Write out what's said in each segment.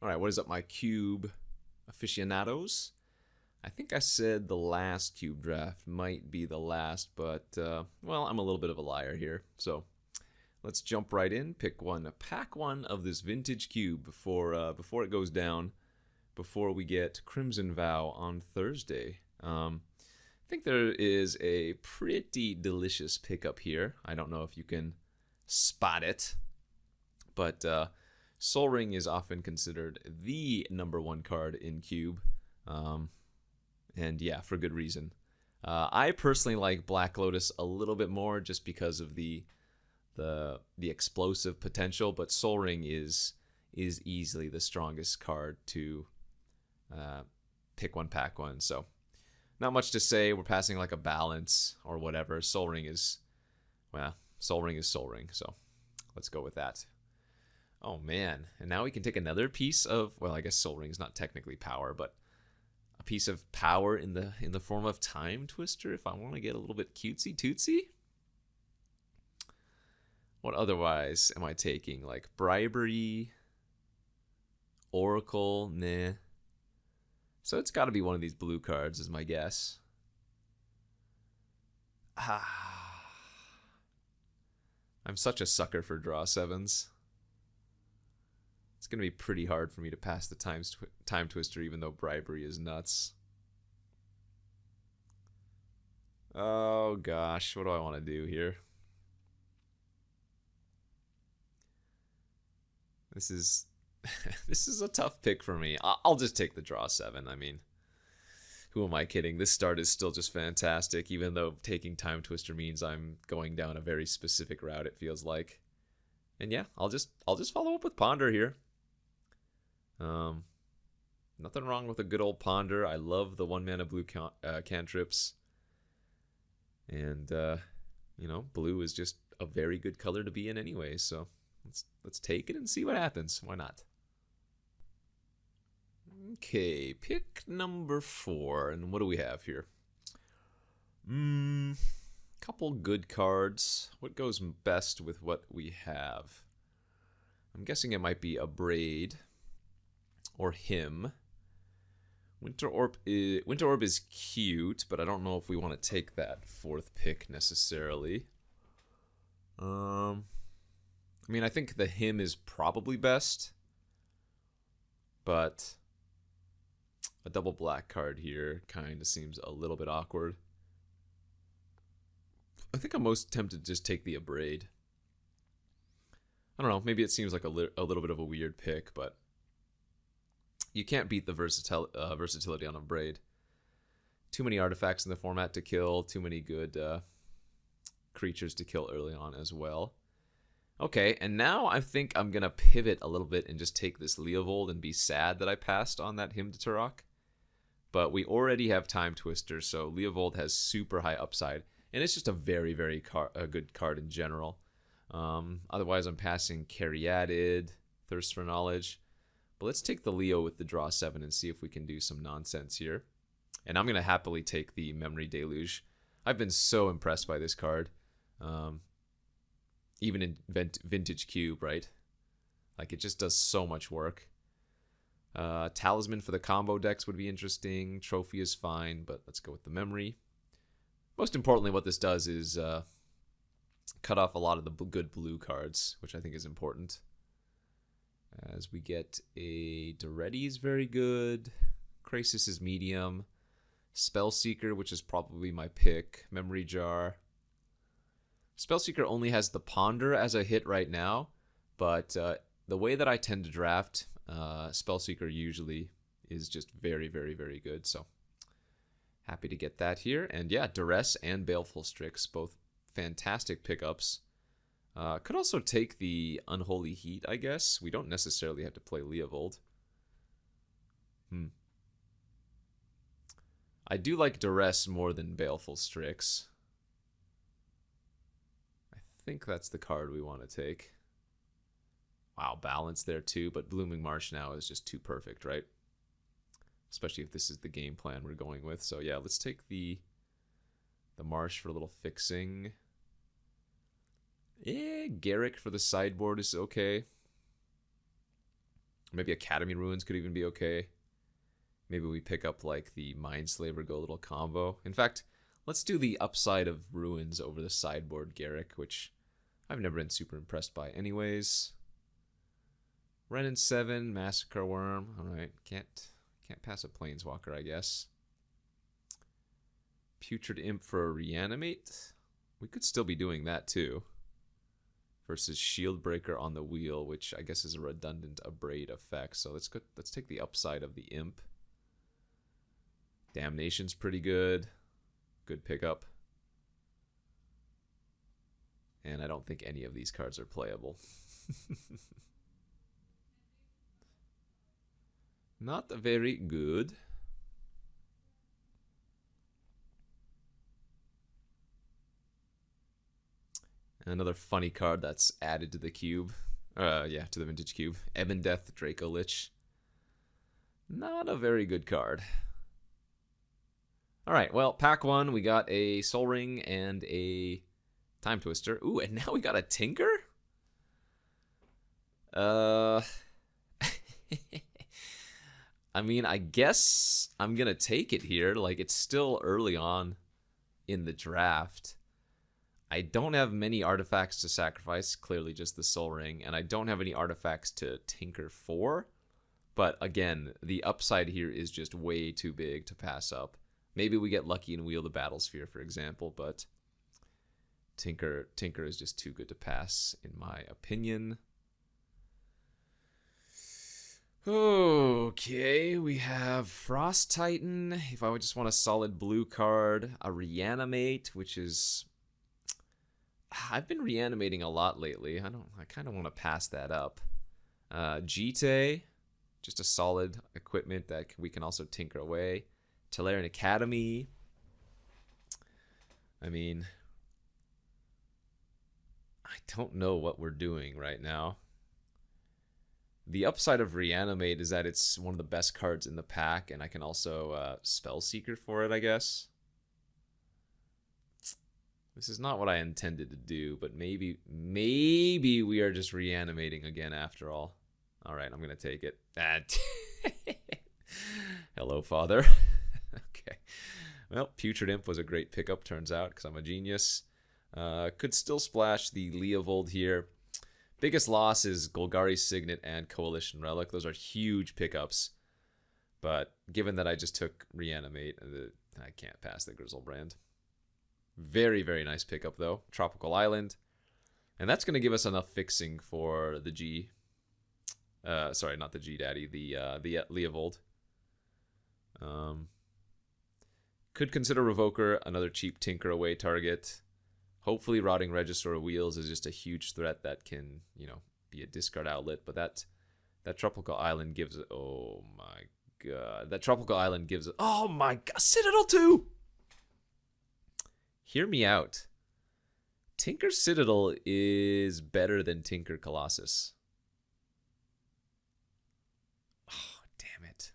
Alright, what is up, my cube aficionados? I think I said the last cube draft might be the last, but, well, I'm a little bit of a liar here. So, let's jump right in, pick one, pack one of this vintage cube before it goes down, before we get Crimson Vow on Thursday. I think there is a pretty delicious pickup here. I don't know if you can spot it, but, Sol Ring is often considered the #1 card in Cube, and yeah, for good reason. I personally like Black Lotus a little bit more just because of the explosive potential, but Sol Ring is easily the strongest card to pick one, pack one. So not much to say. We're passing like a balance or whatever. Sol Ring is, well, Sol Ring is Sol Ring. So let's go with that. Oh man, and now we can take another piece of, well, I guess Sol Ring is not technically power, but a piece of power in the form of Time Twister if I want to get a little bit cutesy tootsy. What otherwise am I taking? Like Bribery, Oracle, nah. So it's got to be one of these blue cards is my guess. I'm such a sucker for draw sevens. It's going to be pretty hard for me to pass the Time Twister, even though Bribery is nuts. Oh gosh, what do I want to do here? This is this is a tough pick for me. I'll just take the draw 7. I mean, who am I kidding? This start is still just fantastic, even though taking Time Twister means I'm going down a very specific route, it feels like. And yeah, I'll just follow up with Ponder here. Nothing wrong with a good old Ponder. I love the 1-mana blue cantrips. And, you know, blue is just a very good color to be in anyway. So let's take it and see what happens. Why not? Okay, pick number 4. And what do we have here? Couple good cards. What goes best with what we have? I'm guessing it might be a Braid or him. Winter Orb is cute, but I don't know if we want to take that 4th pick necessarily. I mean, I think the him is probably best, but a double black card here kind of seems a little bit awkward. I think I'm most tempted to just take the Abrade. I don't know, maybe it seems like a little bit of a weird pick, but you can't beat the versatility on a Braid. Too many artifacts in the format to kill, too many good creatures to kill early on as well. Okay, and now I think I'm going to pivot a little bit and just take this Leovold and be sad that I passed on that Hymn to Turok. But we already have Time Twister, so Leovold has super high upside. And it's just a very, very good card in general. Otherwise, I'm passing Caryatid, Thirst for Knowledge. But let's take the Leo with the draw 7 and see if we can do some nonsense here. And I'm going to happily take the Memory Deluge. I've been so impressed by this card. Even in Vintage Cube, right? Like, it just does so much work. Talisman for the combo decks would be interesting. Trophy is fine, but let's go with the Memory. Most importantly, what this does is cut off a lot of the good blue cards, which I think is important. As we get a Duretti is very good. Krasis is medium. Spellseeker, which is probably my pick. Memory Jar. Spellseeker only has the Ponder as a hit right now, but the way that I tend to draft, Spellseeker usually is just very, very, very good. So happy to get that here. And yeah, Duress and Baleful Strix, both fantastic pickups. Could also take the Unholy Heat, I guess. We don't necessarily have to play Leovold. I do like Duress more than Baleful Strix. I think that's the card we want to take. Wow, balance there too, but Blooming Marsh now is just too perfect, right? Especially if this is the game plan we're going with. So yeah, let's take the Marsh for a little fixing. Garrick for the sideboard is okay. Maybe Academy Ruins could even be okay. Maybe we pick up like the Mindslaver Go little combo. In fact, let's do the upside of Ruins over the sideboard Garrick, which I've never been super impressed by anyways. Renin 7, Massacre Worm. Alright, can't pass a Planeswalker, I guess. Putrid Imp for a Reanimate. We could still be doing that too. Versus Shieldbreaker on the wheel, which I guess is a redundant Abrade effect. So let's take the upside of the Imp. Damnation's pretty good. Good pickup. And I don't think any of these cards are playable. Not very good. Another funny card that's added to the cube. Yeah, to the Vintage Cube. Ebondeath Draco Lich. Not a very good card. Alright, well, pack 1, we got a Sol Ring and a Time Twister. Ooh, and now we got a Tinker? I mean, I guess I'm gonna take it here. Like, it's still early on in the draft. I don't have many artifacts to sacrifice, clearly just the Sol Ring, and I don't have any artifacts to tinker for. But again, the upside here is just way too big to pass up. Maybe we get lucky and wheel the Battlesphere, for example, but Tinker is just too good to pass, in my opinion. Okay, we have Frost Titan. If I would just want a solid blue card, a Reanimate, which is... I've been reanimating a lot lately. I kind of want to pass that up. Jite, just a solid equipment that we can also tinker away. Tolarian Academy. I mean, I don't know what we're doing right now. The upside of Reanimate is that it's one of the best cards in the pack, and I can also Spellseeker for it, I guess. This is not what I intended to do, but maybe we are just reanimating again after all. All right, I'm going to take it. Hello, Father. Okay. Well, Putrid Imp was a great pickup, turns out, because I'm a genius. Could still splash the Leovold here. Biggest loss is Golgari's Signet and Coalition Relic. Those are huge pickups. But given that I just took Reanimate, I can't pass the Grizzlebrand. Very, very nice pickup, though. Tropical Island. And that's going to give us enough fixing for the G. Sorry, not the G Daddy. The Leovold. Could consider Revoker, another cheap tinker away target. Hopefully Rotting Register of Wheels is just a huge threat that can, you know, be a discard outlet. But that Tropical Island gives... Oh, my God. That Tropical Island gives... Oh, my God. Citadel 2! Hear me out. Tinker Citadel is better than Tinker Colossus. Oh, damn it.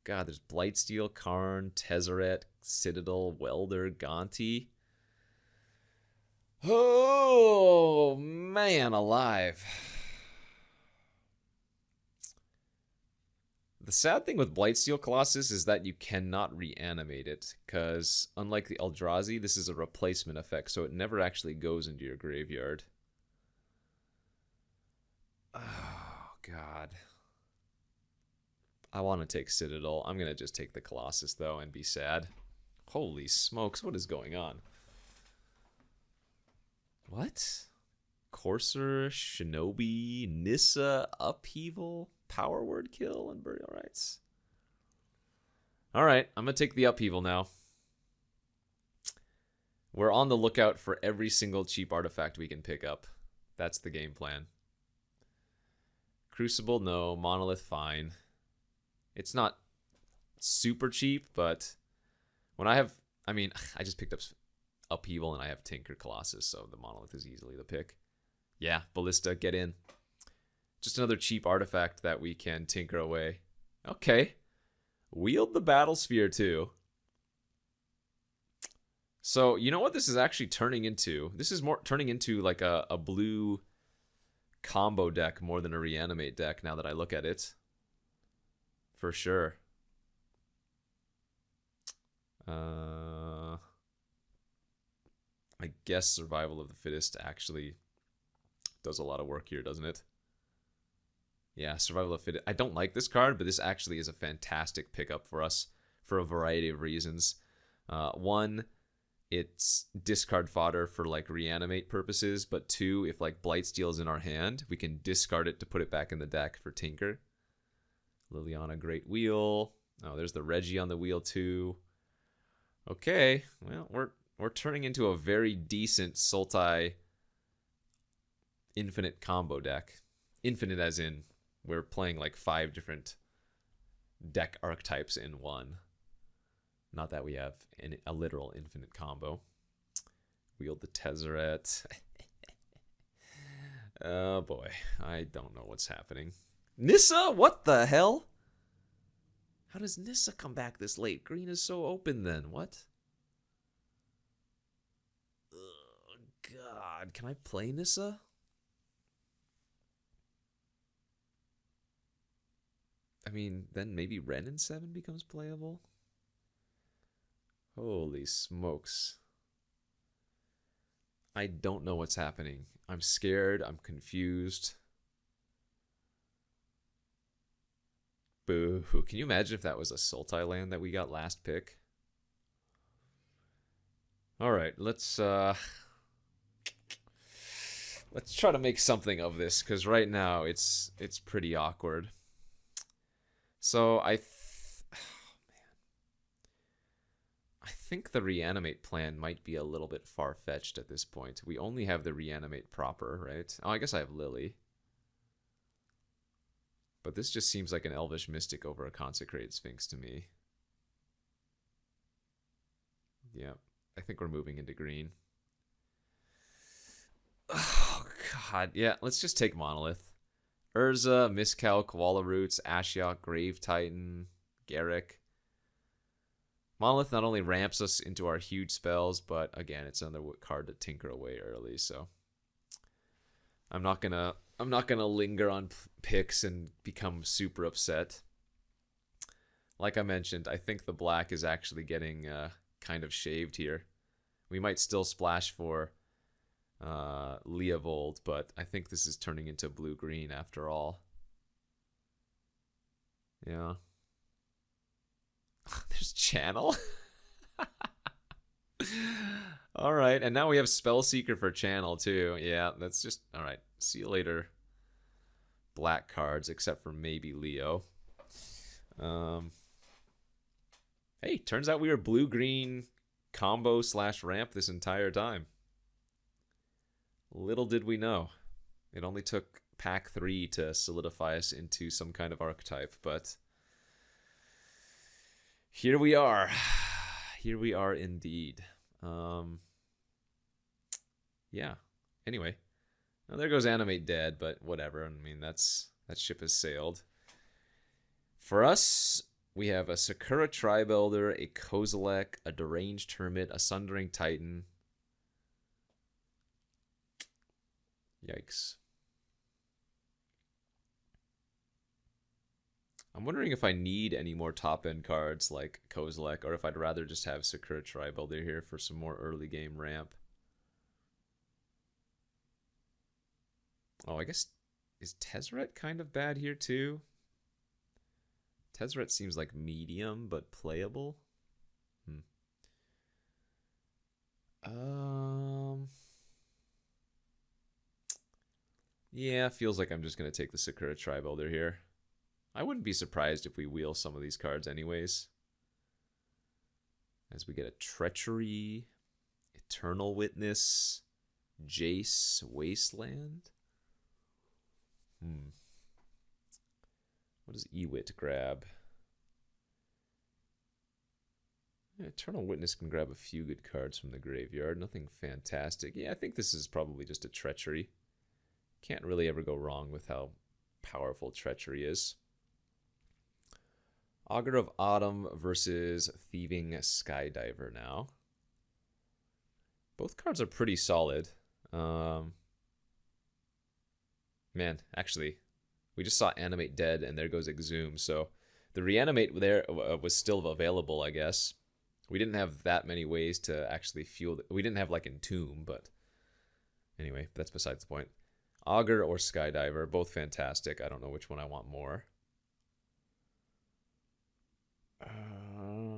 God, there's Blightsteel, Karn, Tezzeret, Citadel, Welder, Gonti. Oh, man alive. The sad thing with Blightsteel Colossus is that you cannot reanimate it, because unlike the Eldrazi, this is a replacement effect, so it never actually goes into your graveyard. Oh, God. I want to take Citadel. I'm going to just take the Colossus, though, and be sad. Holy smokes, what is going on? What? Courser, Shinobi, Nissa, Upheaval, Power Word Kill, and Burial Rites. Alright, I'm going to take the Upheaval now. We're on the lookout for every single cheap artifact we can pick up. That's the game plan. Crucible, no. Monolith, fine. It's not super cheap, but when I have... I mean, I just picked up Upheaval and I have Tinker Colossus, so the Monolith is easily the pick. Yeah, Ballista, get in. Just another cheap artifact that we can tinker away. Okay. Wield the Battlesphere too. So, you know what this is actually turning into? This is more turning into like a blue combo deck more than a reanimate deck now that I look at it. For sure. I guess Survival of the Fittest actually does a lot of work here, doesn't it? Yeah, Survival of the Fittest. I don't like this card, but this actually is a fantastic pickup for us for a variety of reasons. One, it's discard fodder for like reanimate purposes, but two, if like Blightsteel is in our hand, we can discard it to put it back in the deck for Tinker. Liliana, Great Wheel. Oh, there's the Reggie on the wheel too. Okay, well, we're turning into a very decent Sultai infinite combo deck. Infinite as in we're playing like 5 different deck archetypes in one. Not that we have a literal infinite combo. Wield the Tezzeret. Oh boy, I don't know what's happening. Nissa, what the hell? How does Nissa come back this late? Green is so open then. What? Oh, God. Can I play Nissa? I mean, then maybe Ren in 7 becomes playable? Holy smokes. I don't know what's happening. I'm scared. I'm confused. Boo. Can you imagine if that was a Sultai land that we got last pick? Alright, let's try to make something of this, because right now it's pretty awkward. So I think the reanimate plan might be a little bit far-fetched at this point. We only have the reanimate proper, right? Oh, I guess I have Lily. But this just seems like an Elvish Mystic over a Consecrated Sphinx to me. Yeah, I think we're moving into green. Oh, God. Yeah, let's just take Monolith. Urza, Miscal, Koala Roots, Ashiok, Grave Titan, Garrick. Monolith not only ramps us into our huge spells, but again, it's another card to tinker away early, so I'm not gonna linger on picks and become super upset. Like I mentioned, I think the black is actually getting kind of shaved here. We might still splash for Leovold, but I think this is turning into blue-green after all. Yeah. There's Channel. All right, and now we have Spellseeker for Channel too. Yeah, that's just all right. See you later. Black cards, except for maybe Leo. Hey, turns out we were blue-green combo / ramp this entire time. Little did we know. It only took pack 3 to solidify us into some kind of archetype, but here we are. Here we are indeed. Yeah. Anyway. Now there goes Animate Dead, but whatever. I mean, that ship has sailed. For us, we have a Sakura Tribe Elder, a Kozilek, a Deranged Hermit, a Sundering Titan. Yikes. I'm wondering if I need any more top-end cards like Kozilek, or if I'd rather just have Sakura Tribe Elder here for some more early-game ramp. Oh, I guess, is Tezzeret kind of bad here too? Tezzeret seems like medium, but playable. Yeah, feels like I'm just going to take the Sakura Tribe Elder here. I wouldn't be surprised if we wheel some of these cards anyways. As we get a Treachery, Eternal Witness, Jace, Wasteland. What does Ewit grab? Yeah, Eternal Witness can grab a few good cards from the graveyard. Nothing fantastic. Yeah, I think this is probably just a Treachery. Can't really ever go wrong with how powerful Treachery is. Augur of Autumn versus Thieving Skydiver now. Both cards are pretty solid. Man, actually, we just saw Animate dead, and there goes Exhume. So the Reanimate there was still available, I guess. We didn't have that many ways to actually fuel it. We didn't have like Entomb, but anyway, that's besides the point. Augur or Skydiver, both fantastic. I don't know which one I want more.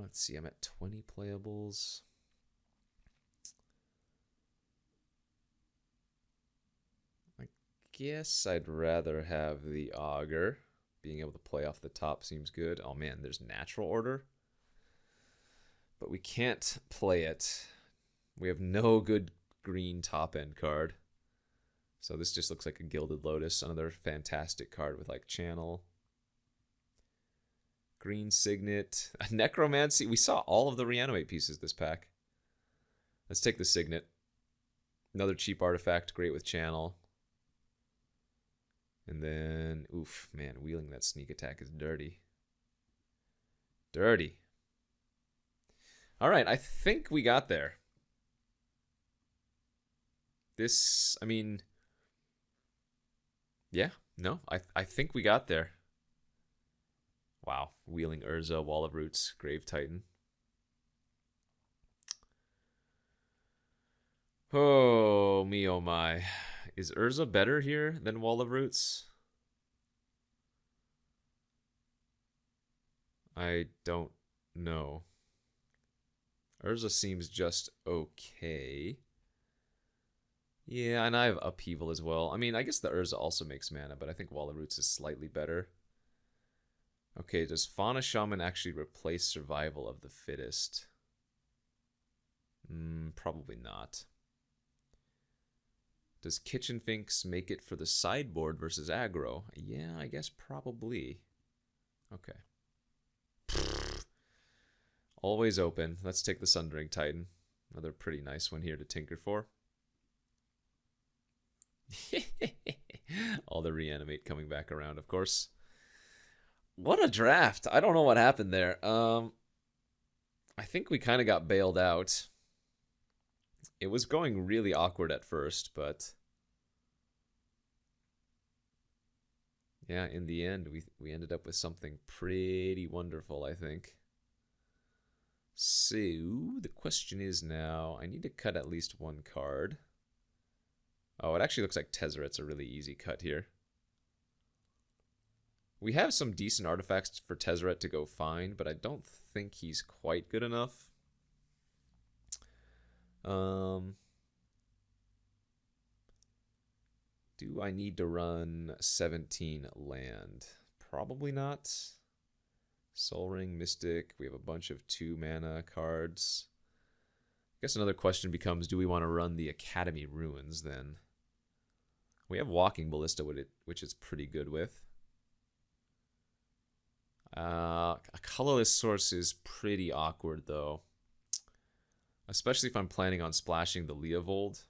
Let's see, I'm at 20 playables. I guess I'd rather have the Augur. Being able to play off the top seems good. Oh man, there's Natural Order. But we can't play it. We have no good green top end card. So this just looks like a Gilded Lotus, another fantastic card with like Channel. Green Signet, a Necromancy. We saw all of the Reanimate pieces this pack. Let's take the Signet. Another cheap artifact, great with Channel. And then, oof, man, wheeling that sneak attack is dirty. Dirty. All right, I think we got there. This, I mean, yeah, no, I think we got there. Wow, wheeling Urza, Wall of Roots, Grave Titan. Oh, me oh my. Is Urza better here than Wall of Roots? I don't know. Urza seems just okay. Yeah, and I have Upheaval as well. I mean, I guess the Urza also makes mana, but I think Wall of Roots is slightly better. Okay, does Fauna Shaman actually replace Survival of the Fittest? Probably not. Does Kitchen Finks make it for the sideboard versus aggro? Yeah, I guess probably. Okay. Always open. Let's take the Sundering Titan. Another pretty nice one here to tinker for. All the Reanimate coming back around, of course. What a draft. I don't know what happened there. I think we kind of got bailed out. It was going really awkward at first, but yeah, in the end, we ended up with something pretty wonderful, I think. So, the question is now, I need to cut at least one card. Oh, it actually looks like Tezzeret's a really easy cut here. We have some decent artifacts for Tezzeret to go find, but I don't think he's quite good enough. Do I need to run 17 land? Probably not. Soul Ring, Mystic. We have a bunch of 2 mana cards. I guess another question becomes, do we want to run the Academy Ruins then? We have Walking Ballista with it, which is pretty good with. A colorless source is pretty awkward though. Especially if I'm planning on splashing the Leovold.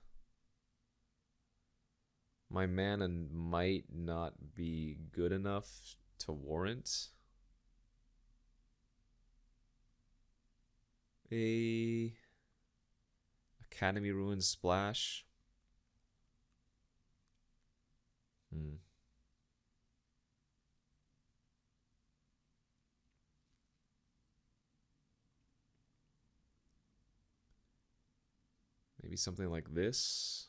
My mana might not be good enough to warrant a Academy Ruins splash. Maybe something like this.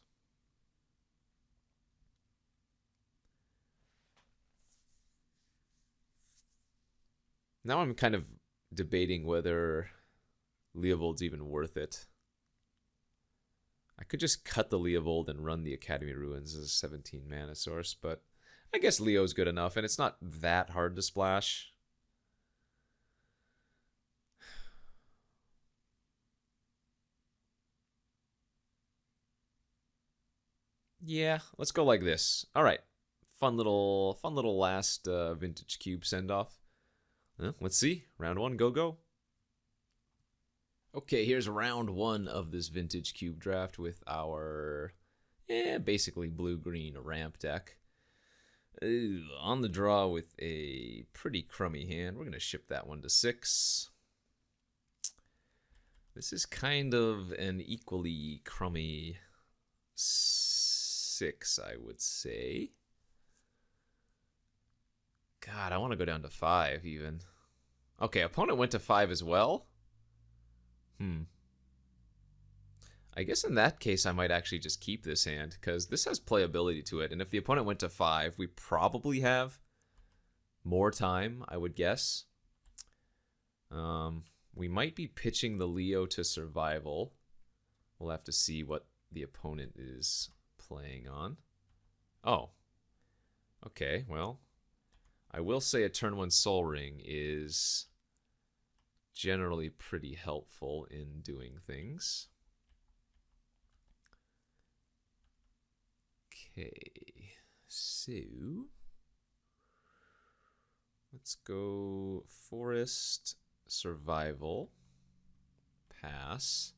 Now I'm kind of debating whether Leovold's even worth it. I could just cut the Leovold and run the Academy Ruins as a 17 mana source, but I guess Leo's good enough, and it's not that hard to splash. Yeah, let's go like this. All right, fun little last Vintage Cube send off. Let's see. Round 1, go. Okay, here's round 1 of this Vintage Cube draft with our basically blue-green ramp deck. On the draw with a pretty crummy hand. We're going to ship that one to 6. This is kind of an equally crummy 6, I would say. God, I want to go down to 5 even. Okay, opponent went to 5 as well. I guess in that case, I might actually just keep this hand, because this has playability to it. And if the opponent went to 5, we probably have more time, I would guess. We might be pitching the Leo to survival. We'll have to see what the opponent is playing on. Oh. Okay, well, I will say a turn 1 Soul Ring is generally pretty helpful in doing things. Okay, so let's go Forest, Survival, pass.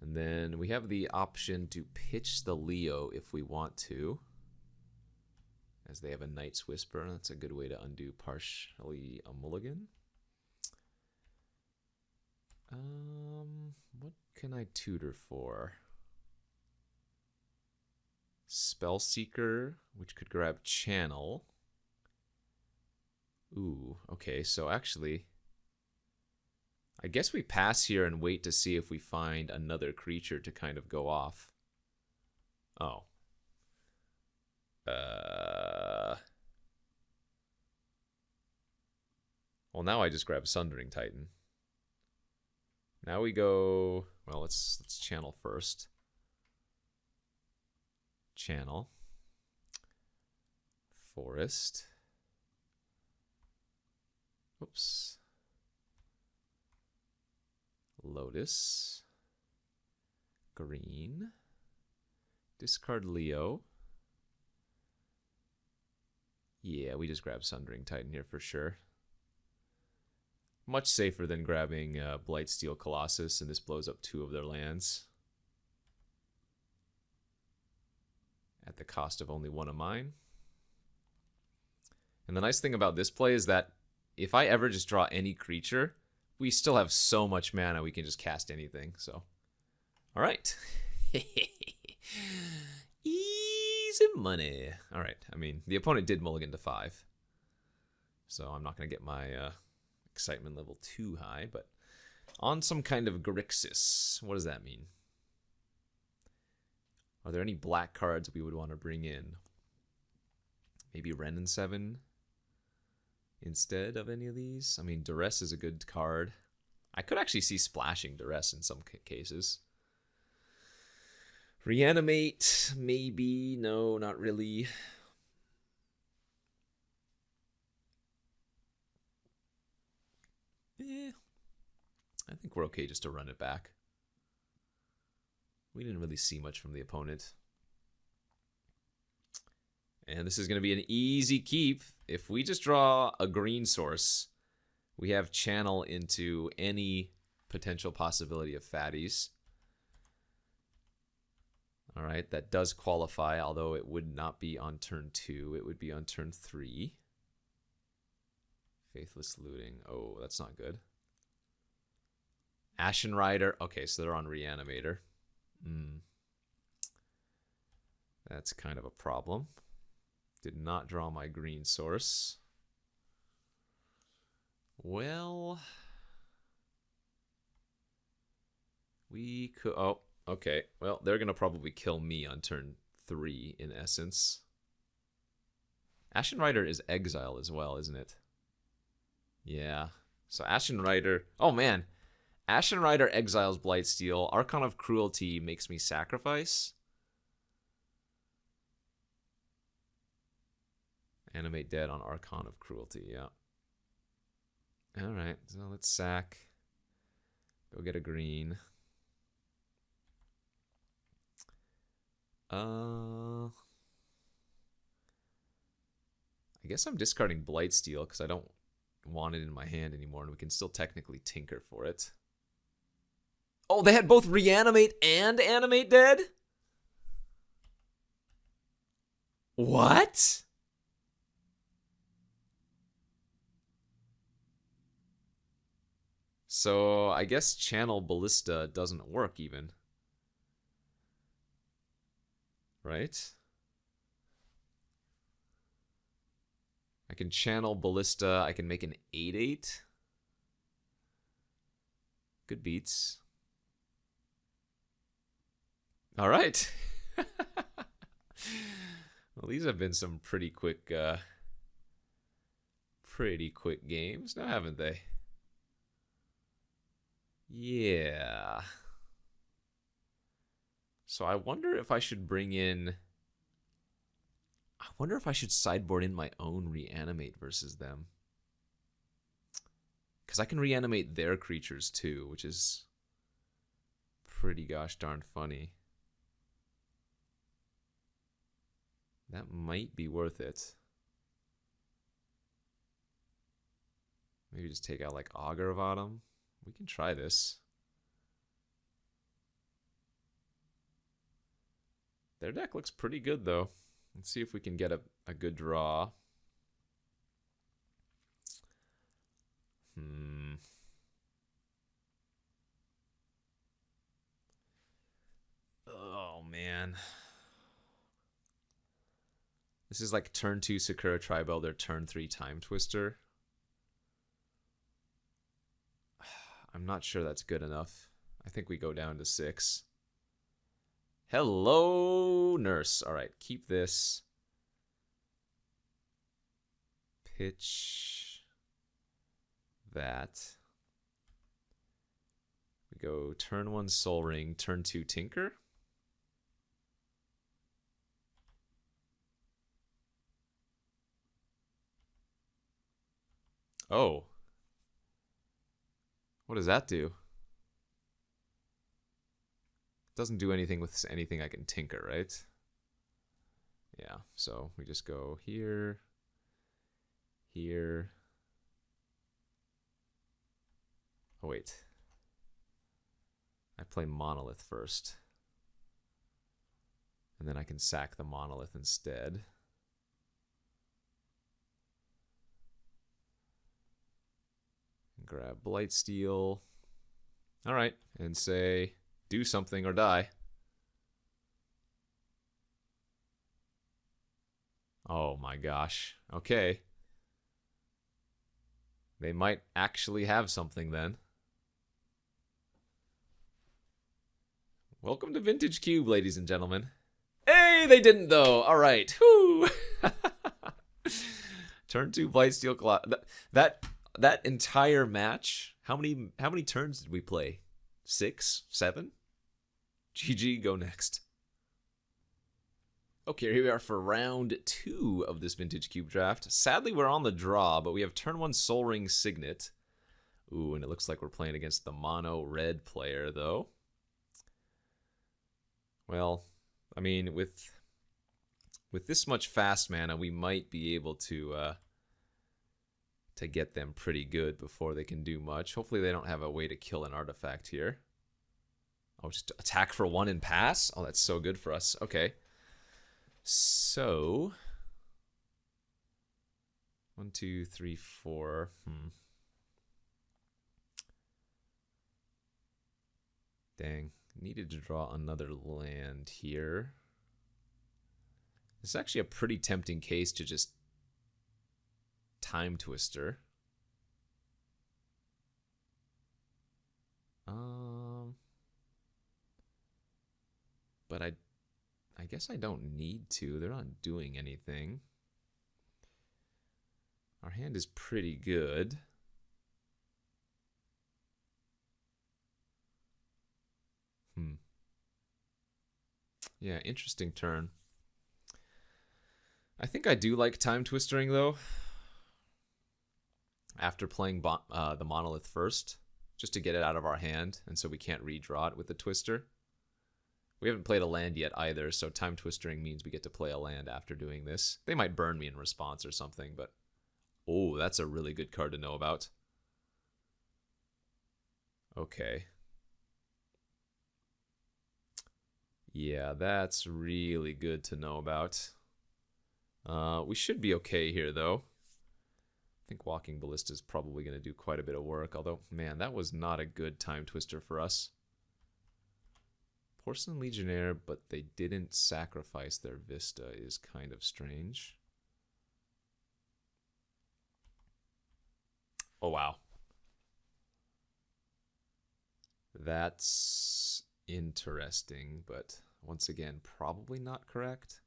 And then we have the option to pitch the Leo if we want to, as they have a Knight's Whisper. That's a good way to undo partially a mulligan. What can I tutor for? Spellseeker, which could grab Channel. Ooh, okay, so actually, I guess we pass here and wait to see if we find another creature to kind of go off. Oh. Well, now I just grab Sundering Titan. Now we go, well, let's channel first. Channel. Forest. Oops. Lotus. Green. Discard Leo. Yeah, we just grab Sundering Titan here for sure. Much safer than grabbing Blightsteel Colossus, and this blows up 2 of their lands. At the cost of only 1 of mine. And the nice thing about this play is that if I ever just draw any creature, we still have so much mana we can just cast anything. So, all right. Easy money. All right. I mean, the opponent did mulligan to 5. So I'm not going to get my excitement level too high. But on some kind of Grixis. What does that mean? Are there any black cards we would want to bring in? Maybe Ren and 7 instead of any of these? I mean, Duress is a good card. I could actually see splashing Duress in some cases. Reanimate, maybe. No, not really. I think we're okay just to run it back. We didn't really see much from the opponent. And this is going to be an easy keep. If we just draw a green source, we have channel into any potential possibility of fatties. All right, that does qualify, although it would not be on turn 2. It would be on turn 3. Faithless Looting. Oh, that's not good. Ashen Rider. Okay, so they're on Reanimator. That's kind of a problem. Did not draw my green source. Well, we could... Oh, okay. Well, they're going to probably kill me on turn 3, in essence. Ashen Rider is exile as well, isn't it? Yeah. So Ashen Rider... Oh, man. Ashen Rider exiles Blightsteel. Archon of Cruelty makes me sacrifice. Animate dead on Archon of Cruelty, yeah. Alright, so let's sack. Go get a green. I guess I'm discarding Blightsteel because I don't want it in my hand anymore, and we can still technically tinker for it. Oh, they had both Reanimate and Animate dead? What? So I guess Channel Ballista doesn't work even. Right? I can channel Ballista. I can make an 8/8. Good beats. All right. Well, these have been some pretty quick games, now haven't they? Yeah. So I wonder if I should bring in... I wonder if I should sideboard in my own reanimate versus them. Because I can reanimate their creatures too, which is pretty gosh darn funny. That might be worth it. Maybe just take out like Augur of Autumn. We can try this. Their deck looks pretty good though. Let's see if we can get a good draw. Oh man. This is like turn 2 Sakura Tribe Elder, turn 3 Time Twister. I'm not sure that's good enough. I think we go down to 6. Hello, Nurse. All right, keep this. Pitch that. We go turn 1 Soul Ring, turn 2 Tinker. Oh. What does that do? Doesn't do anything with anything I can tinker, right? Yeah, so we just go here, here. Oh, wait. I play Monolith first. And then I can sack the Monolith instead. Grab Blightsteel. All right, and say, do something or die. Oh my gosh. Okay. They might actually have something then. Welcome to Vintage Cube, ladies and gentlemen. Hey, they didn't though. All right. Whoo. Turn 2 Blightsteel Cloud. That entire match, how many turns did we play? 6? 7? GG, go next. Okay, here we are for round 2 of this Vintage Cube draft. Sadly, we're on the draw, but we have turn 1 Soul Ring Signet. Ooh, and it looks like we're playing against the mono red player, though. Well, I mean, with this much fast mana, we might be able to get them pretty good before they can do much. Hopefully they don't have a way to kill an artifact here. Oh, just attack for 1 and pass? Oh, that's so good for us. Okay. So 1, 2, 3, 4. Dang. Needed to draw another land here. This is actually a pretty tempting case to just Time Twister. But I guess I don't need to. They're not doing anything. Our hand is pretty good. Yeah, interesting turn. I think I do like Time Twistering, though. After playing the Monolith first, just to get it out of our hand, and so we can't redraw it with the Twister. We haven't played a land yet either, so Time Twistering means we get to play a land after doing this. They might burn me in response or something, but... Oh, that's a really good card to know about. Okay. Yeah, that's really good to know about. We should be okay here, though. I think Walking Ballista is probably going to do quite a bit of work, although, man, that was not a good Time Twister for us. Porcelain Legionnaire, but they didn't sacrifice their Vista is kind of strange. Oh, wow. That's interesting, but once again, probably not correct.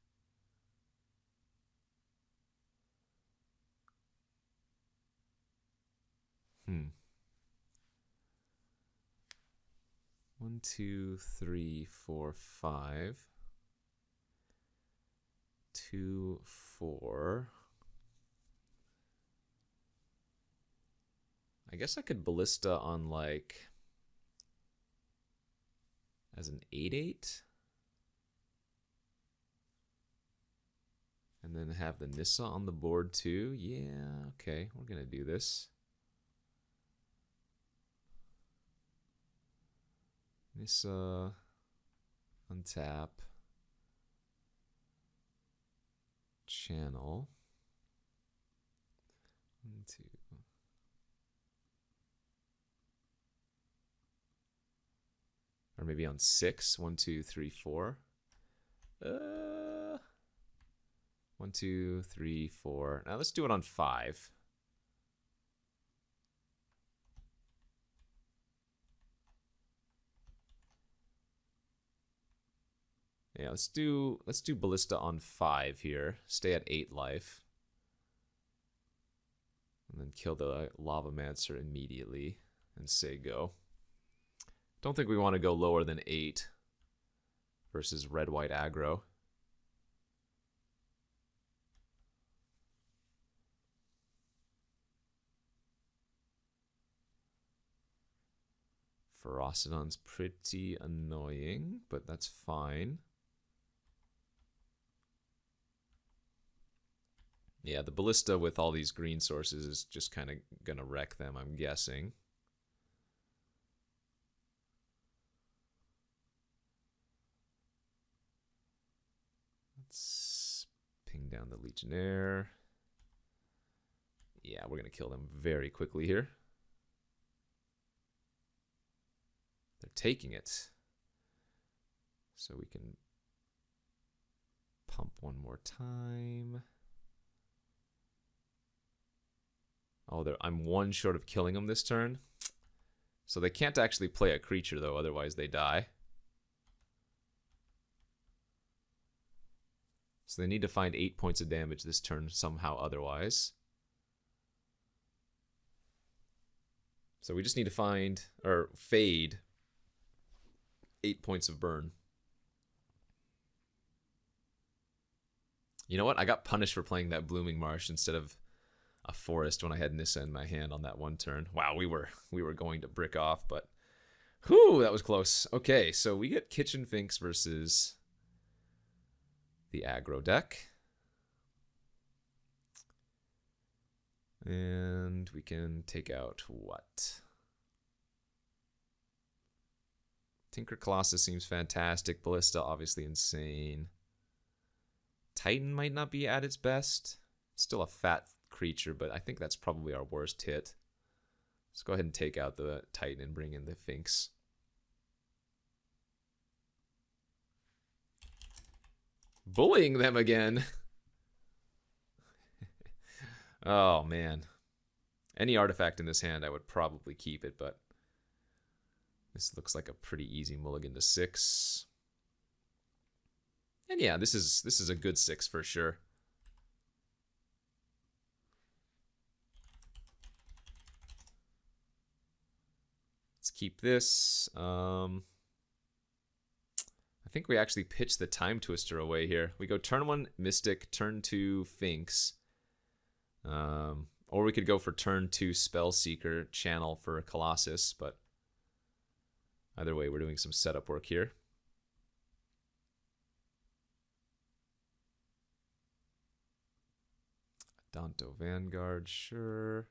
Hmm. 1, 2, 3, 4, 5. 2, 4. I guess I could ballista on like as an 8/8. And then have the Nissa on the board too. Yeah, okay, we're gonna do this. Nissa, untap, channel. 1, 2. Or maybe on 6. 1, 2, 3, 4. 1, 2, 3, 4. Now let's do it on 5. Yeah, let's do ballista on 5 here. Stay at 8 life. And then kill the Lavamancer immediately and say go. Don't think we want to go lower than 8 versus red-white aggro. Ferocidon's pretty annoying, but that's fine. Yeah, the ballista with all these green sources is just kind of going to wreck them, I'm guessing. Let's ping down the Legionnaire. Yeah, we're going to kill them very quickly here. They're taking it. So we can pump one more time. Oh, I'm 1 short of killing them this turn. So they can't actually play a creature, though, otherwise they die. So they need to find 8 points of damage this turn somehow otherwise. So we just need to find, or fade, 8 points of burn. You know what? I got punished for playing that Blooming Marsh instead of a forest when I had Nissa in my hand on that one turn. Wow, we were going to brick off, but whew, that was close. Okay, so we get Kitchen Finks versus the aggro deck. And we can take out what? Tinker Colossus seems fantastic. Ballista, obviously insane. Titan might not be at its best. It's still a fat creature, but I think that's probably our worst hit. Let's go ahead and take out the Titan and bring in the Finks. Bullying them again. Oh, man. Any artifact in this hand, I would probably keep it, but this looks like a pretty easy mulligan to 6. And yeah, this is a good 6 for sure. Let's keep this. I think we actually pitch the Time Twister away here. We go turn 1 Mystic, turn 2 Finks. Or we could go for turn 2 Spellseeker, channel for Colossus, but either way, we're doing some setup work here. Danto Vanguard, sure.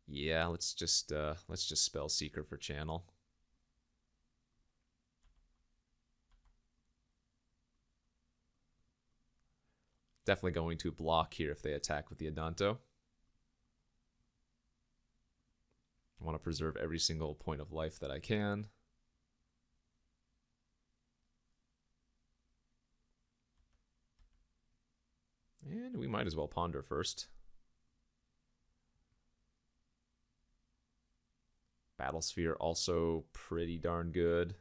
Yeah, let's just Spellseeker for channel. Definitely going to block here if they attack with the Adanto. I want to preserve every single point of life that I can. And we might as well ponder first. Battlesphere also pretty darn good.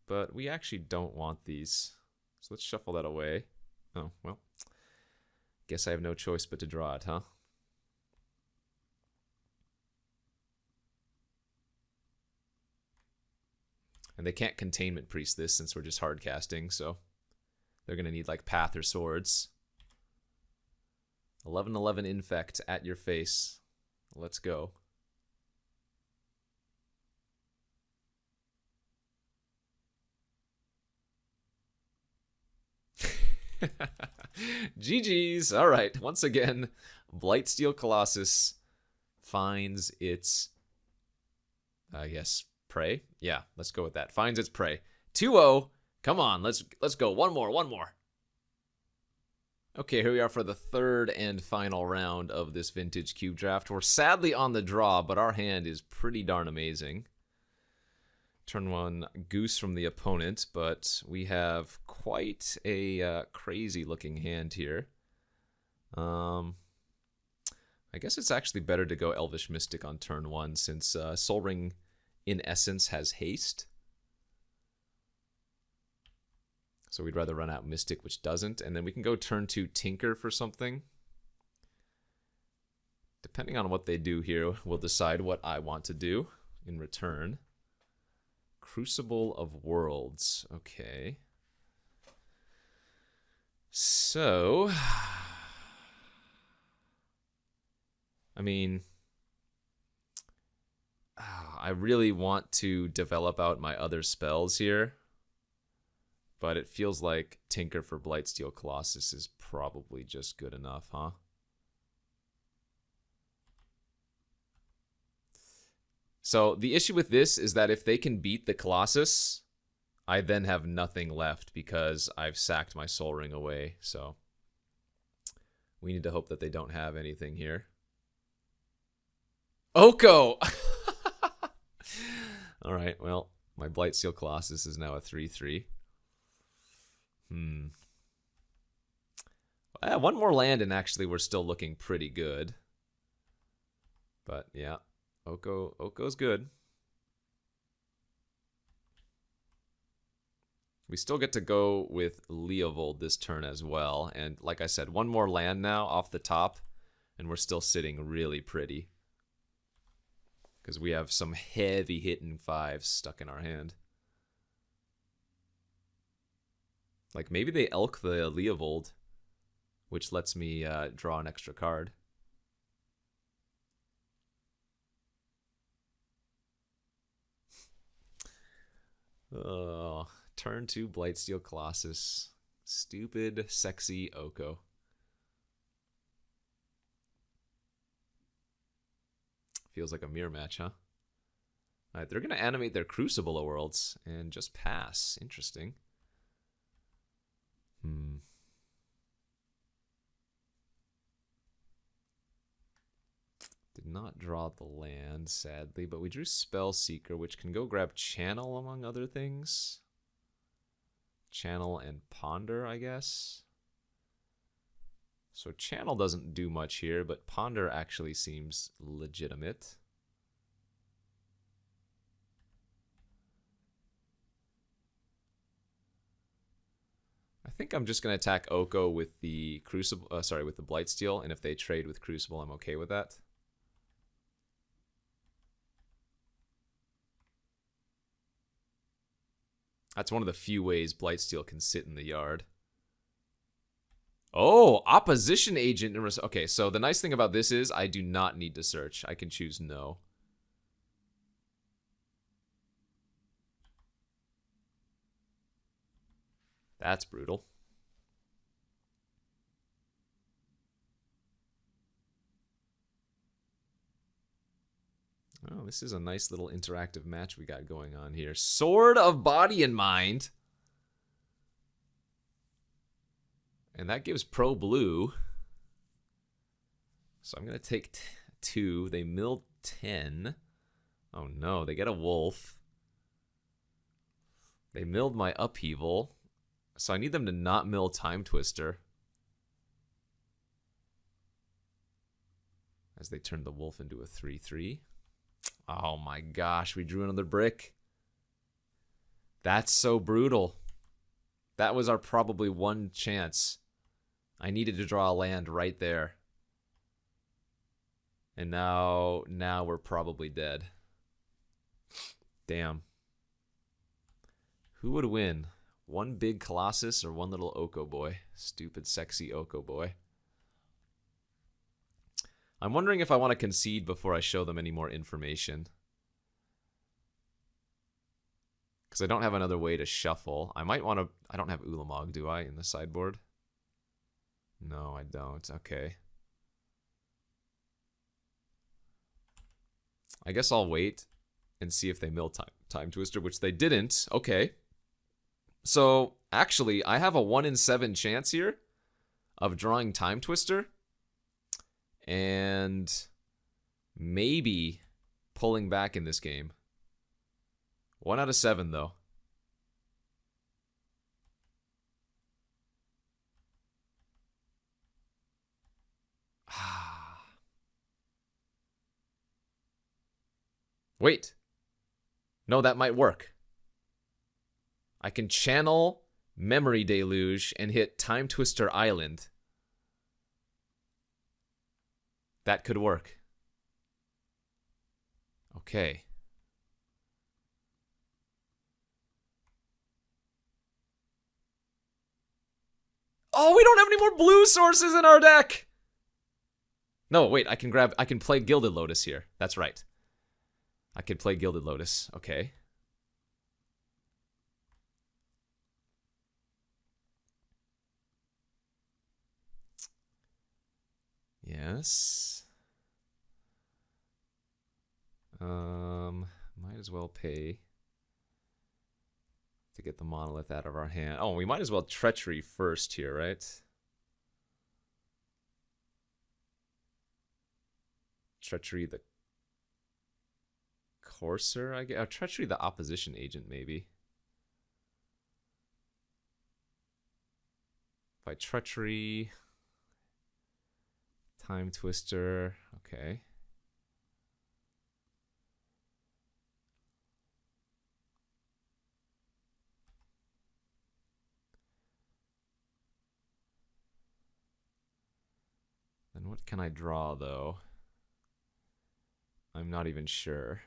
But we actually don't want these. So let's shuffle that away. Oh, well. Guess I have no choice but to draw it, huh? And they can't Containment Priest this since we're just hard casting, so they're going to need like Path or Swords. 11/11 Infect at your face. Let's go. GG's. All right. Once again, Blightsteel Colossus finds its, I guess, prey. Yeah, let's go with that. Finds its prey. 2-0. Come on, let's go. One more. Okay, here we are for the third and final round of this vintage cube draft. We're sadly on the draw, but our hand is pretty darn amazing. Turn 1, Goose from the opponent, but we have quite a crazy looking hand here. I guess it's actually better to go Elvish Mystic on turn 1 since Sol Ring in essence has haste. So we'd rather run out Mystic, which doesn't, and then we can go turn 2 Tinker for something. Depending on what they do here, we'll decide what I want to do in return. Crucible of Worlds. Okay. So, I mean, I really want to develop out my other spells here, but it feels like Tinker for Blightsteel Colossus is probably just good enough, huh? So the issue with this is that if they can beat the Colossus, I then have nothing left because I've sacked my Sol Ring away. So we need to hope that they don't have anything here. Oko! All right, well, my Blightsteel Colossus is now a 3/3. One more land and actually we're still looking pretty good. But yeah. Oko's good. We still get to go with Leovold this turn as well. And like I said, one more land now off the top, and we're still sitting really pretty. Because we have some heavy hitting 5s stuck in our hand. Like maybe they elk the Leovold, which lets me draw an extra card. Oh, turn 2 Blightsteel Colossus. Stupid, sexy Oko. Feels like a mirror match, huh? Alright, they're going to animate their Crucible of Worlds and just pass. Interesting. Did not draw the land, sadly, but we drew Spellseeker, which can go grab Channel, among other things. Channel and Ponder, I guess. So Channel doesn't do much here, but Ponder actually seems legitimate. I think I'm just going to attack Oko with the Crucible, with the Blightsteel, and if they trade with Crucible, I'm okay with that. That's one of the few ways Blightsteel can sit in the yard. Oh, Opposition Agent. Okay, so the nice thing about this is I do not need to search. I can choose no. That's brutal. Oh, this is a nice little interactive match we got going on here. Sword of Body and Mind. And that gives pro blue. So I'm going to take 2. They milled 10. Oh no, they get a wolf. They milled my Upheaval. So I need them to not mill Time Twister. as they turned the wolf into a 3/3. Oh my gosh, we drew another brick. That's so brutal. That was our probably one chance. I needed to draw a land right there. And now we're probably dead. Damn. Who would win? One big Colossus or one little Oko boy? Stupid, sexy Oko boy. I'm wondering if I want to concede before I show them any more information. Because I don't have another way to shuffle. I might want to... I don't have Ulamog, do I, in the sideboard? No, I don't. Okay. I guess I'll wait and see if they mill Time Twister, which they didn't. Okay. So, actually, I have a 1 in 7 chance here of drawing Time Twister. And maybe pulling back in this game. 1 out of 7, though. Wait. No, that might work. I can channel Memory Deluge and hit Time Twister Island. That could work. Okay. Oh, we don't have any more blue sources in our deck! No, wait, I can play Gilded Lotus here. That's right. I can play Gilded Lotus. Okay. Yes. Might as well pay to get the monolith out of our hand. Oh, we might as well Treachery first here, right? Treachery the Courser, I guess. Treachery the Opposition Agent, maybe. By Treachery... Time Twister, okay. Then what can I draw, though? I'm not even sure.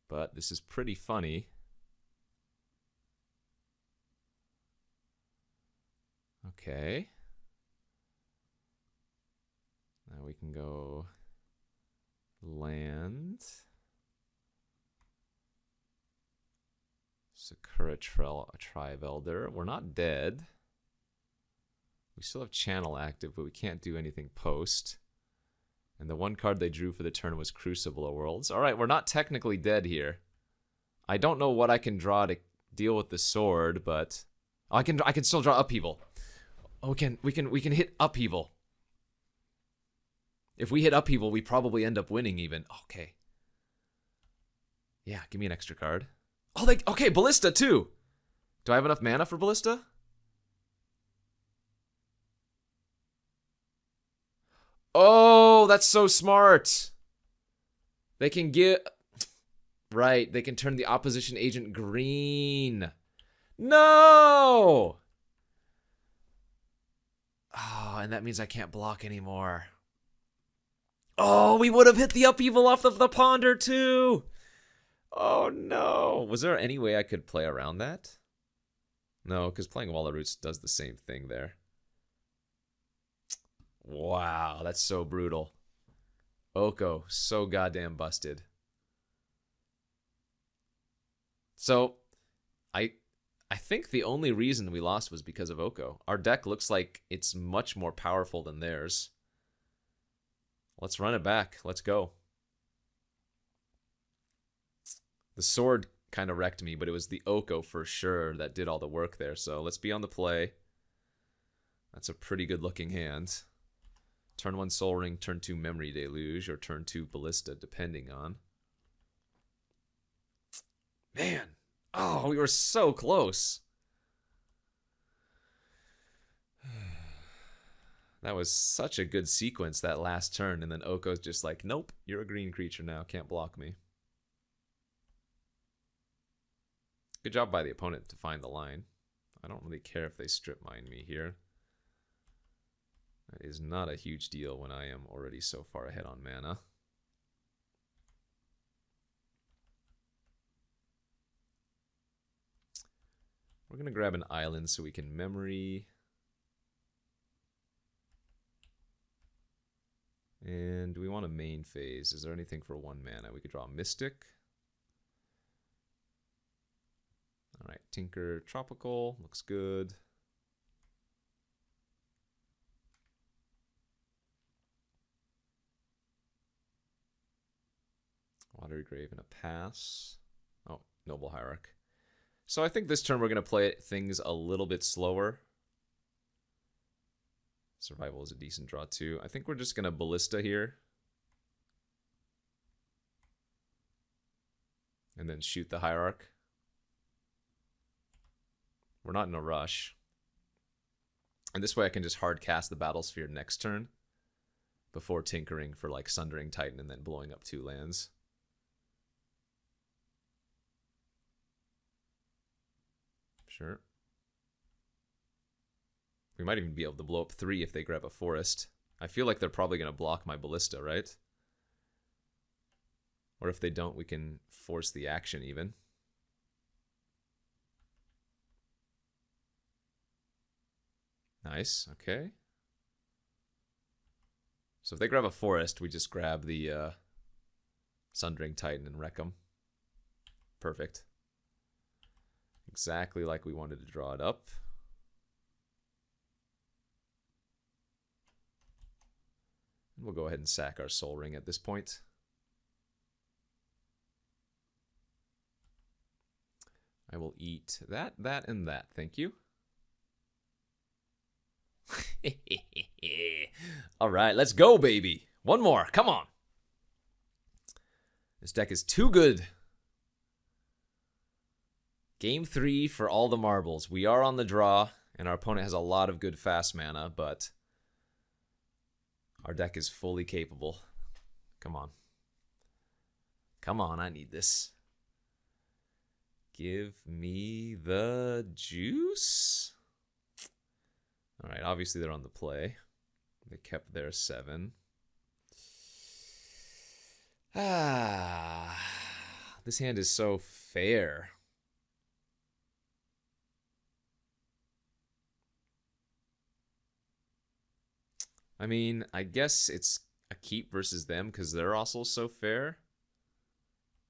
But this is pretty funny. Okay. Now we can go land. Sakura Trivelder. We're not dead. We still have Channel active, but we can't do anything post. And the one card they drew for the turn was Crucible of Worlds. Alright, we're not technically dead here. I don't know what I can draw to deal with the sword, but... Oh, I can still draw Upheaval. Oh, we can hit Upheaval. If we hit Upheaval, we probably end up winning even. Okay. Yeah, give me an extra card. Oh, okay, Ballista too. Do I have enough mana for Ballista? Oh, that's so smart. They can get... Right, they can turn the opposition agent green. No! Oh, and that means I can't block anymore. Oh, we would have hit the Upheaval off of the Ponder too. Oh no. Was there any way I could play around that? No, because playing Wall of Roots does the same thing there. Wow, that's so brutal. Oko, so goddamn busted. So, I think the only reason we lost was because of Oko. Our deck looks like it's much more powerful than theirs. Let's run it back. Let's go. The sword kind of wrecked me, but it was the Oko for sure that did all the work there. So let's be on the play. That's a pretty good looking hand. Turn 1 Soul Ring, turn 2 Memory Deluge, or turn 2 Ballista, depending on. Man. Oh, we were so close. That was such a good sequence, that last turn, and then Oko's just like, nope, you're a green creature now, can't block me. Good job by the opponent to find the line. I don't really care if they strip mine me here. That is not a huge deal when I am already so far ahead on mana. We're going to grab an island so we can memory. And we want a main phase. Is there anything for 1 mana? We could draw Mystic. Alright, Tinker Tropical. Looks good. Watery Grave and a pass. Oh, Noble Hierarch. So I think this turn we're going to play things a little bit slower. Survival is a decent draw too. I think we're just going to Ballista here. And then shoot the Hierarch. We're not in a rush. And this way I can just hard cast the Battlesphere next turn before tinkering for like Sundering Titan and then blowing up 2 lands. Sure. We might even be able to blow up 3 if they grab a forest. I feel like they're probably going to block my Ballista, right? Or if they don't, we can force the action even. Nice, okay. So if they grab a forest, we just grab the Sundering Titan and wreck them. Perfect. Exactly like we wanted to draw it up. We'll go ahead and sack our Soul Ring at this point. I will eat that, that, and that. Thank you. All right, let's go, baby. One more. Come on. This deck is too good. Game 3 for all the marbles. We are on the draw, and our opponent has a lot of good fast mana, but our deck is fully capable. Come on. Come on, I need this. Give me the juice. All right, obviously they're on the play. They kept their 7. This hand is so fair. I mean, I guess it's a keep versus them because they're also so fair.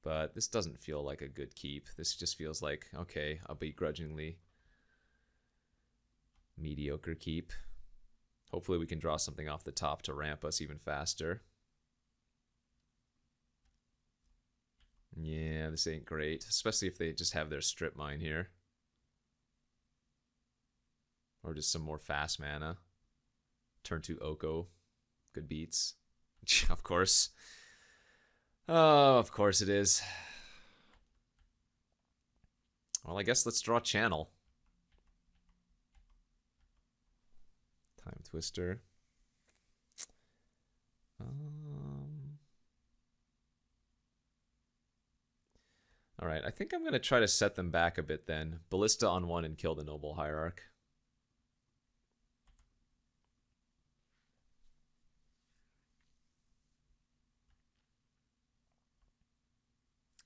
But this doesn't feel like a good keep. This just feels like, okay, a begrudgingly mediocre keep. Hopefully we can draw something off the top to ramp us even faster. Yeah, this ain't great. Especially if they just have their strip mine here. Or just some more fast mana. Turn 2 Oko. Good beats. Of course. Oh, of course it is. Well, I guess let's draw Channel. Time Twister. All right, I think I'm going to try to set them back a bit then. Ballista on 1 and kill the Noble Hierarch.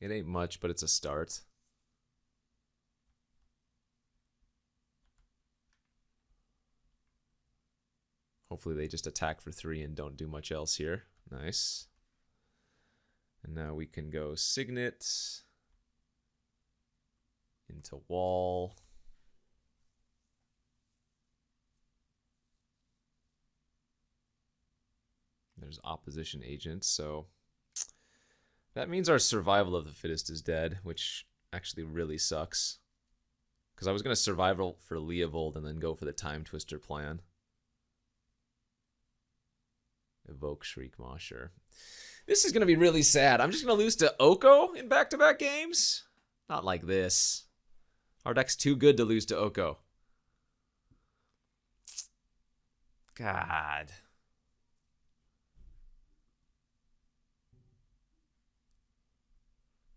It ain't much, but it's a start. Hopefully they just attack for 3 and don't do much else here. Nice. And now we can go Signet into Wall. There's Opposition Agent, so that means our Survival of the Fittest is dead, which actually really sucks. Because I was going to Survival for Leovold and then go for the Time Twister plan. Evoke Shriekmaw, sure. This is going to be really sad. I'm just going to lose to Oko in back-to-back games? Not like this. Our deck's too good to lose to Oko. God.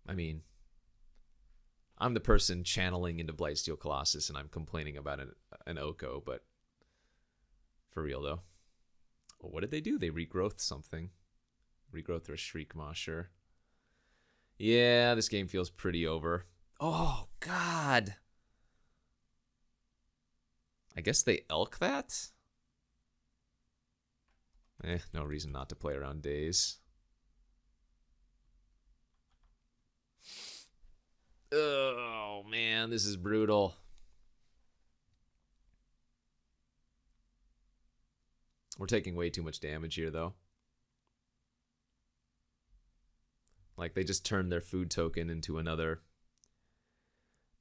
I mean, I'm the person channeling into Blightsteel Colossus, and I'm complaining about an Oko, but for real, though. Well, what did they do? They regrowth something. Regrowth or a Shriekmaw, sure. Yeah, this game feels pretty over. Oh, God. I guess they elk that? No reason not to play around days. Oh, man, this is brutal. We're taking way too much damage here, though. Like, they just turned their food token into another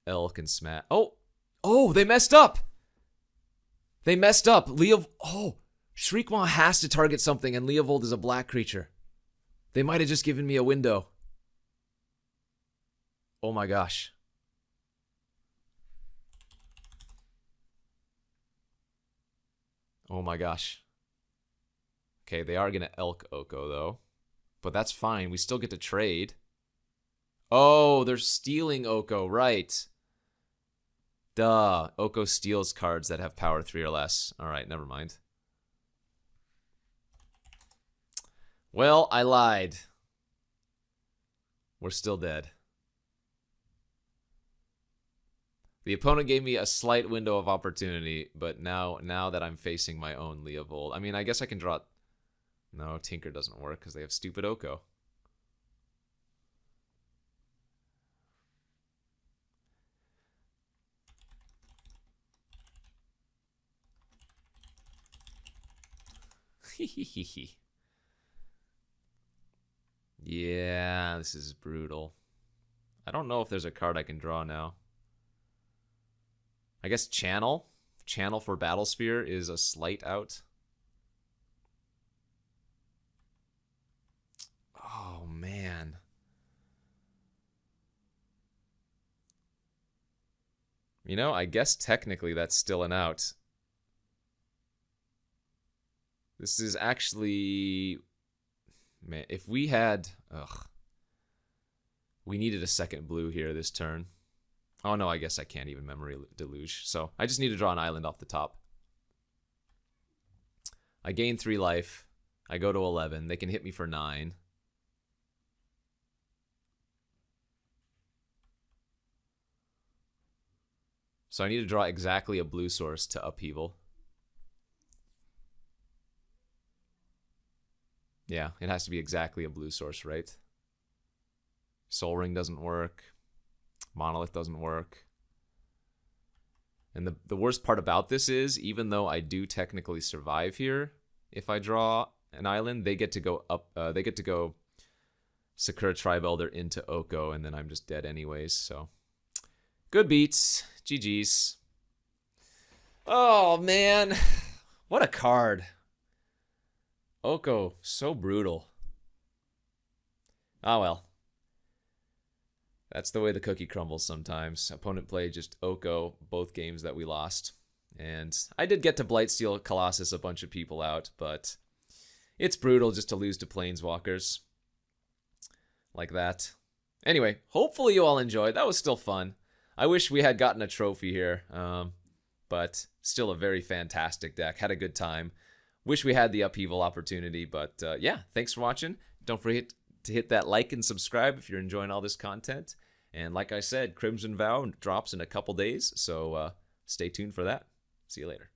elk and smash. Oh! Oh, they messed up! They messed up. Oh! Shriekmaw has to target something, and Leovold is a black creature. They might have just given me a window. Oh my gosh. Oh my gosh. Okay, they are going to elk Oko, though. But that's fine. We still get to trade. Oh, they're stealing Oko, right. Duh. Oko steals cards that have power 3 or less. Alright, never mind. Well, I lied. We're still dead. The opponent gave me a slight window of opportunity, but now that I'm facing my own Leovold, I mean, I guess I can draw... No, Tinker doesn't work because they have stupid Oko. Yeah, this is brutal. I don't know if there's a card I can draw now. I guess Channel. Channel for Battlesphere is a slight out. Oh, man. You know, I guess technically that's still an out. This is actually... Man, if we had... Ugh. We needed a second blue here this turn. Oh, no, I guess I can't even Memory Deluge. So I just need to draw an island off the top. I gain 3 life. I go to 11. They can hit me for 9. So I need to draw exactly a blue source to Upheaval. Yeah, it has to be exactly a blue source, right? Soul Ring doesn't work. Monolith doesn't work. And the worst part about this is, even though I do technically survive here, if I draw an island, they get to go up. They get to go Sakura Tribe Elder into Oko, and then I'm just dead anyways. So good beats, GG's. Oh man, what a card! Oko, so brutal. Ah well. That's the way the cookie crumbles sometimes. Opponent play just Oko both games that we lost. And I did get to Blightsteel Colossus a bunch of people out, but it's brutal just to lose to Planeswalkers like that. Anyway, hopefully you all enjoyed. That was still fun. I wish we had gotten a trophy here, but still a very fantastic deck. Had a good time. Wish we had the Upheaval opportunity, but yeah, thanks for watching. Don't forget to hit that like and subscribe if you're enjoying all this content. And like I said, Crimson Vow drops in a couple days, so stay tuned for that. See you later.